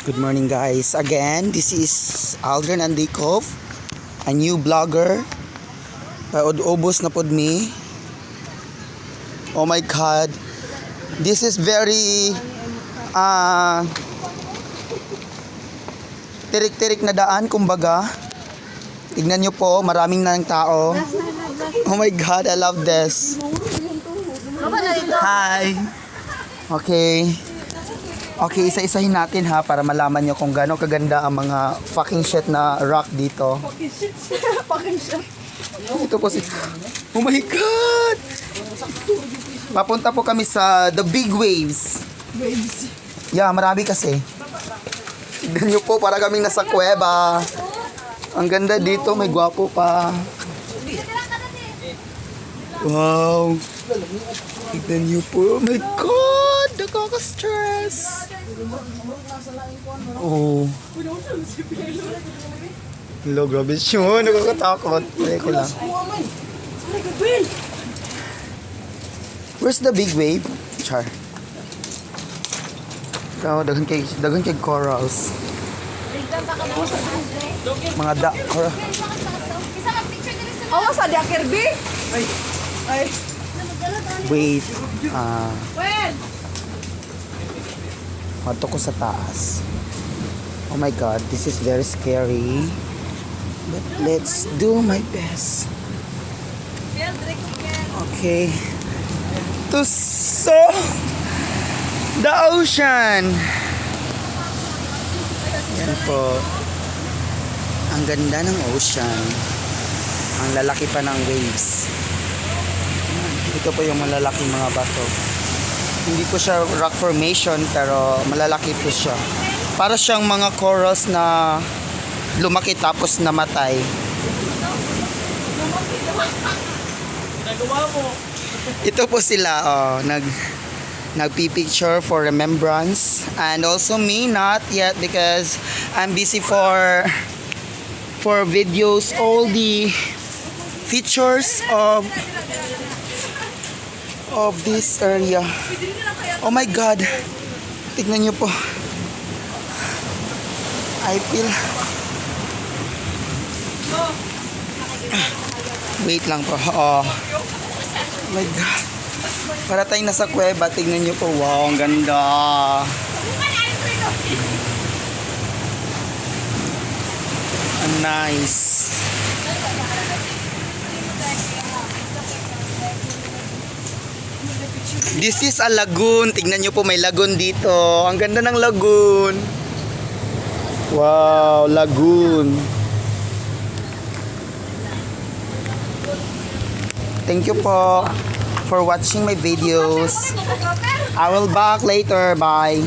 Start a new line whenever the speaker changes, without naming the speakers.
Good morning guys. Again, this is Aldrin Andikov, a new vlogger. Paod-ubos na pod me. Oh my god. This is very tirik-tirik na daan kumbaga. Tignan nyo po, maraming na ng tao. Oh my god, I love this. Hi. Okay. Okay, isa-isahin natin ha para malaman nyo kung gaano kaganda ang mga fucking shit na rock dito.
Fucking shit.
Ito po si... Oh my God! Papunta po kami sa The Big Waves.
Waves.
Yeah, marami kasi. Tignan nyo po, para kaming nasa kuweba. Ang ganda dito, may gwapo pa. Wow! Tignan nyo po. Oh my God! Nakaka-stress! Oh. Hello, grabe siya. Nakakatakot. Teka lang. Where's the big wave? Char. Ikaw, daghan kay corals. Mga coral.
Oh, sa dia Kirby? Ay.
Wait.
When?
Mato ko sa taas. Oh my God, this is very scary. But let's do my best. Okay. To saw the ocean. Yan po. Ang ganda ng ocean. Ang lalaki pa ng waves. Ito po yung malalaking mga bato. Hindi po siya rock formation pero malalaki po siya. Para siyang mga corals na lumaki tapos namatay. Ito po sila nagpi-picture for remembrance, and also me not yet because I'm busy for videos all the features of this area. Oh my God, tignan nyo po. I feel... Wait lang po. Oh my God. Para tayong nasa kuweba. Tingnan nyo po. Wow, ang ganda. Ang nice. This is a lagoon. Tingnan nyo po, may lagoon dito. Ang ganda ng lagoon. Wow, lagoon. Thank you po for watching my videos. I will back later. Bye.